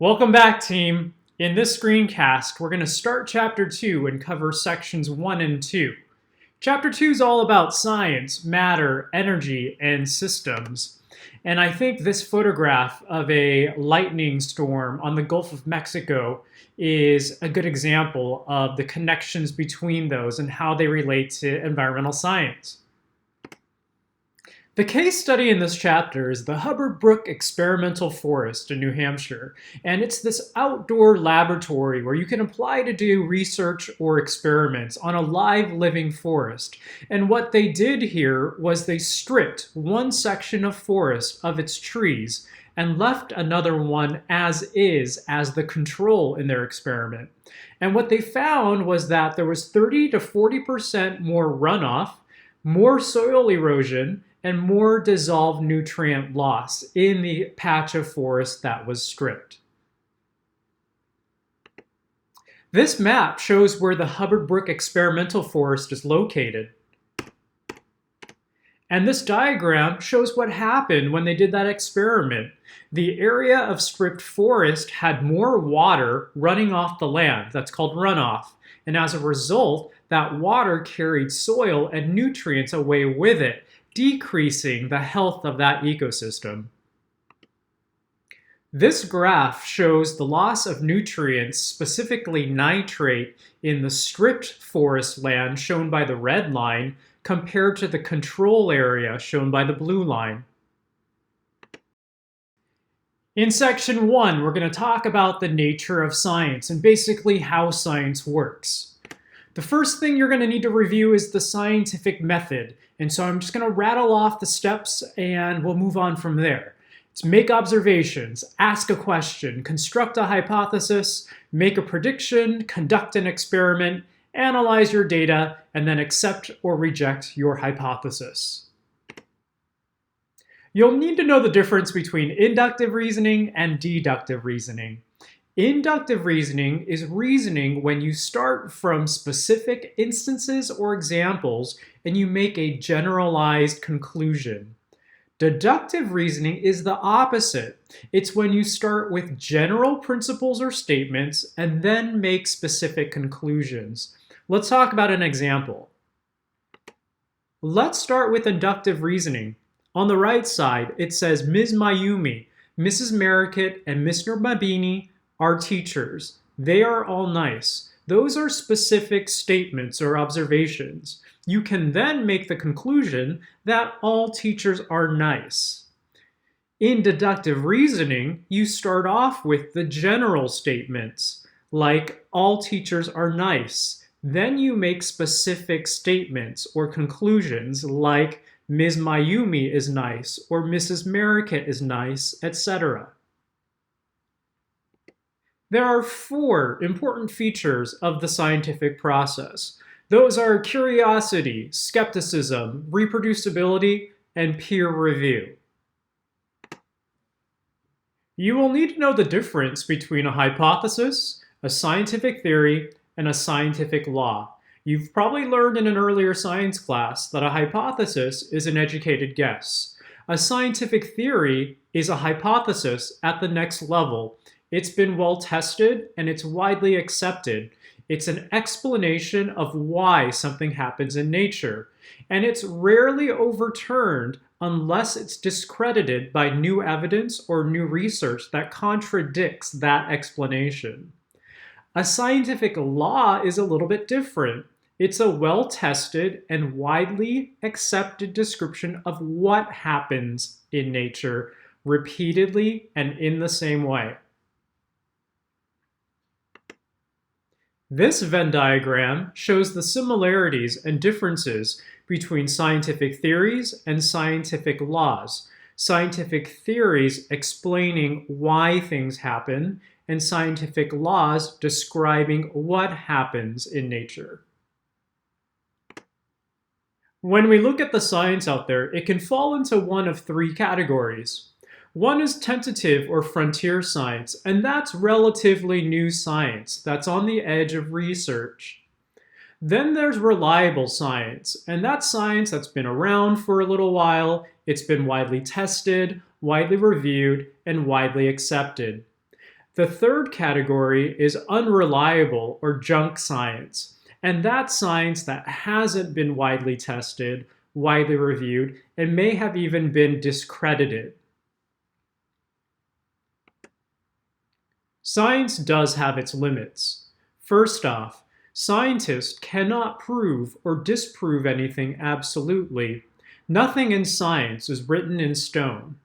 Welcome back, team. In this screencast, we're going to start Chapter 2 and cover Sections 1 and 2. Chapter 2 is all about science, matter, energy, and systems. And I think this photograph of a lightning storm on the Gulf of Mexico is a good example of the connections between those and how they relate to environmental science. The case study in this chapter is the Hubbard Brook Experimental Forest in New Hampshire, and it's this outdoor laboratory where you can apply to do research or experiments on a live living forest. And what they did here was they stripped one section of forest of its trees and left another one as is as the control in their experiment. And what they found was that there was 30 to 40% more runoff, more soil erosion, and more dissolved nutrient loss in the patch of forest that was stripped. This map shows where the Hubbard Brook Experimental Forest is located. And this diagram shows what happened when they did that experiment. The area of stripped forest had more water running off the land. That's called runoff. And as a result, that water carried soil and nutrients away with it, decreasing the health of that ecosystem. This graph shows the loss of nutrients, specifically nitrate, in the stripped forest land shown by the red line compared to the control area shown by the blue line. In section 1, we're going to talk about the nature of science and basically how science works. The first thing you're going to need to review is the scientific method. And so I'm just going to rattle off the steps and we'll move on from there. It's make observations, ask a question, construct a hypothesis, make a prediction, conduct an experiment, analyze your data, and then accept or reject your hypothesis. You'll need to know the difference between inductive reasoning and deductive reasoning. Inductive reasoning is reasoning when you start from specific instances or examples and you make a generalized conclusion. Deductive reasoning is the opposite. It's when you start with general principles or statements and then make specific conclusions. Let's talk about an example. Let's start with inductive reasoning. On the right side, it says Ms. Mayumi, Mrs. Merrickett, and Mr. Mabini are teachers. They are all nice. Those are specific statements or observations. You can then make the conclusion that all teachers are nice. In deductive reasoning, you start off with the general statements, like all teachers are nice. Then you make specific statements or conclusions like Ms. Mayumi is nice or Mrs. Merrickett is nice, etc. There are 4 important features of the scientific process. Those are curiosity, skepticism, reproducibility, and peer review. You will need to know the difference between a hypothesis, a scientific theory, and a scientific law. You've probably learned in an earlier science class that a hypothesis is an educated guess. A scientific theory is a hypothesis at the next level. It's been well tested and it's widely accepted. It's an explanation of why something happens in nature. And it's rarely overturned unless it's discredited by new evidence or new research that contradicts that explanation. A scientific law is a little bit different. It's a well-tested and widely accepted description of what happens in nature repeatedly and in the same way. This Venn diagram shows the similarities and differences between scientific theories and scientific laws. Scientific theories explaining why things happen, and scientific laws describing what happens in nature. When we look at the science out there, it can fall into one of 3 categories. One is tentative or frontier science, and that's relatively new science that's on the edge of research. Then there's reliable science, and that's science that's been around for a little while, it's been widely tested, widely reviewed, and widely accepted. The third category is unreliable or junk science, and that's science that hasn't been widely tested, widely reviewed, and may have even been discredited. Science does have its limits. First off, scientists cannot prove or disprove anything absolutely. Nothing in science is written in stone.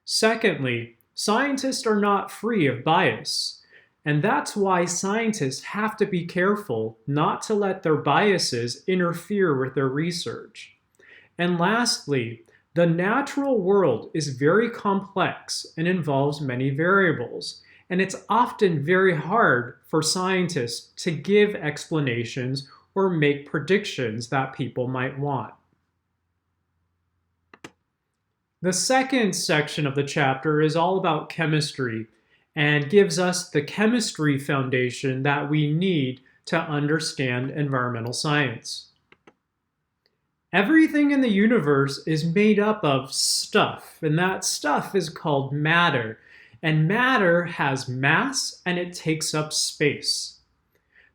Secondly, scientists are not free of bias. And that's why scientists have to be careful not to let their biases interfere with their research. And lastly, the natural world is very complex and involves many variables, and it's often very hard for scientists to give explanations or make predictions that people might want. The second section of the chapter is all about chemistry and gives us the chemistry foundation that we need to understand environmental science. Everything in the universe is made up of stuff, and that stuff is called matter. And matter has mass and it takes up space.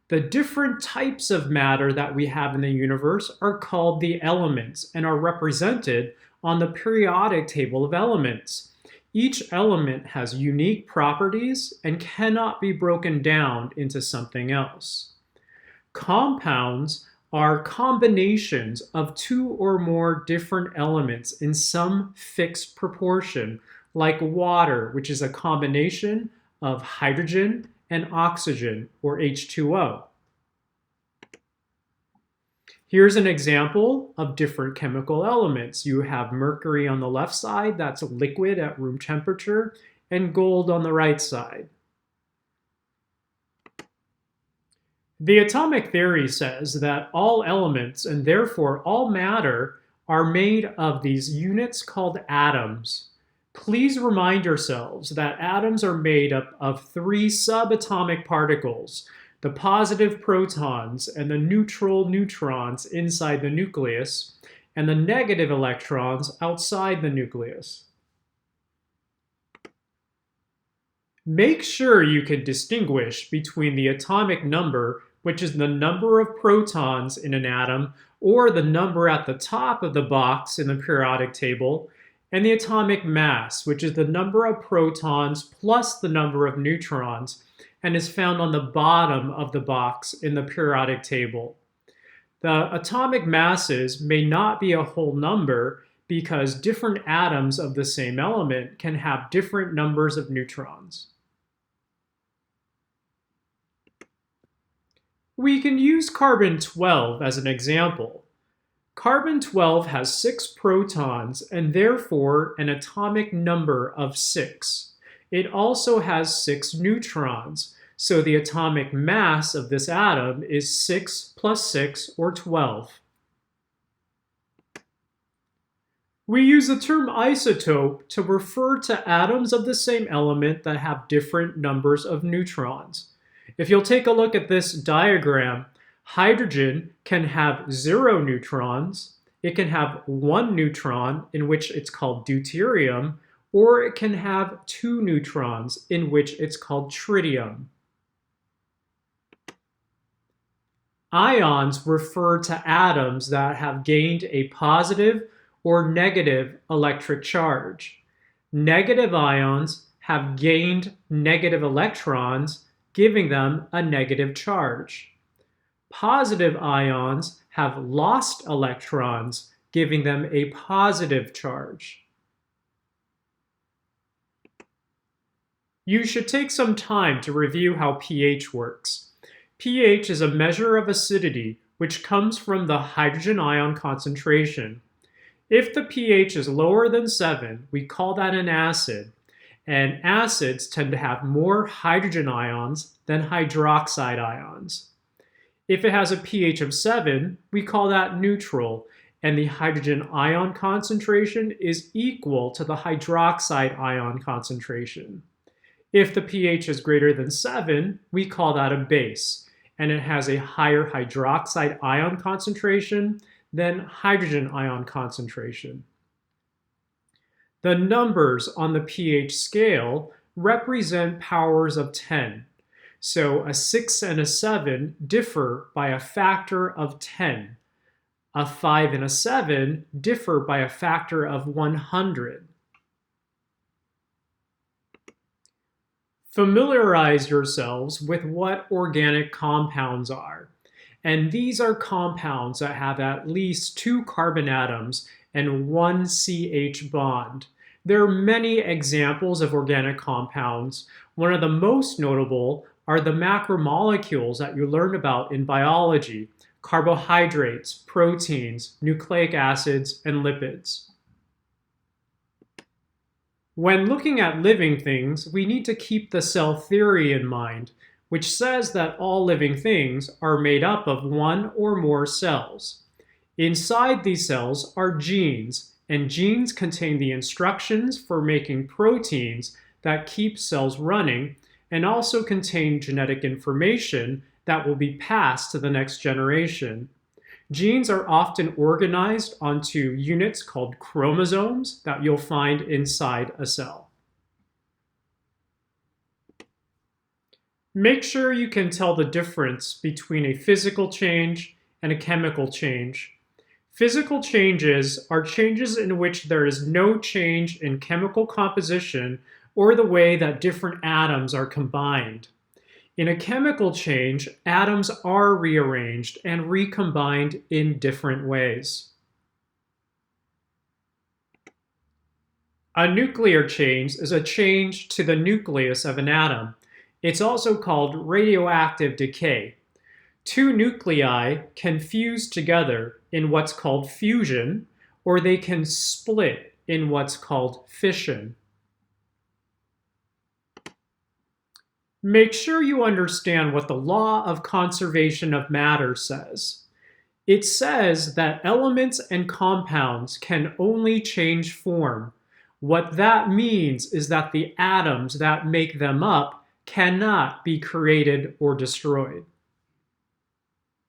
The different types of matter that we have in the universe are called the elements and are represented on the periodic table of elements. Each element has unique properties and cannot be broken down into something else. Compounds are combinations of two or more different elements in some fixed proportion, like water, which is a combination of hydrogen and oxygen, or H2O. Here's an example of different chemical elements. You have mercury on the left side, that's a liquid at room temperature, and gold on the right side. The atomic theory says that all elements, and therefore all matter, are made of these units called atoms. Please remind yourselves that atoms are made up of three subatomic particles: the positive protons and the neutral neutrons inside the nucleus, and the negative electrons outside the nucleus. Make sure you can distinguish between the atomic number, which is the number of protons in an atom, or the number at the top of the box in the periodic table, and the atomic mass, which is the number of protons plus the number of neutrons, and is found on the bottom of the box in the periodic table. The atomic masses may not be a whole number because different atoms of the same element can have different numbers of neutrons. We can use carbon-12 as an example. Carbon-12 has 6 protons and therefore an atomic number of 6. It also has 6 neutrons, so the atomic mass of this atom is 6 plus 6, or 12. We use the term isotope to refer to atoms of the same element that have different numbers of neutrons. If you'll take a look at this diagram, hydrogen can have 0 neutrons, it can have 1 neutron, in which it's called deuterium, or it can have 2 neutrons, in which it's called tritium. Ions refer to atoms that have gained a positive or negative electric charge. Negative ions have gained negative electrons, giving them a negative charge. Positive ions have lost electrons, giving them a positive charge. You should take some time to review how pH works. pH is a measure of acidity which comes from the hydrogen ion concentration. If the pH is lower than 7, we call that an acid, and acids tend to have more hydrogen ions than hydroxide ions. If it has a pH of 7, we call that neutral, and the hydrogen ion concentration is equal to the hydroxide ion concentration. If the pH is greater than 7, we call that a base, and it has a higher hydroxide ion concentration than hydrogen ion concentration. The numbers on the pH scale represent powers of 10. So a 6 and a 7 differ by a factor of 10. A 5 and a 7 differ by a factor of 100. Familiarize yourselves with what organic compounds are. And these are compounds that have at least 2 carbon atoms and 1 CH bond. There are many examples of organic compounds. One of the most notable are the macromolecules that you learn about in biology: carbohydrates, proteins, nucleic acids, and lipids. When looking at living things, we need to keep the cell theory in mind, which says that all living things are made up of one or more cells. Inside these cells are genes, and genes contain the instructions for making proteins that keep cells running, and also contain genetic information that will be passed to the next generation. Genes are often organized onto units called chromosomes that you'll find inside a cell. Make sure you can tell the difference between a physical change and a chemical change. Physical changes are changes in which there is no change in chemical composition or the way that different atoms are combined. In a chemical change, atoms are rearranged and recombined in different ways. A nuclear change is a change to the nucleus of an atom. It's also called radioactive decay. 2 nuclei can fuse together in what's called fusion, or they can split in what's called fission. Make sure you understand what the law of conservation of matter says. It says that elements and compounds can only change form. What that means is that the atoms that make them up cannot be created or destroyed.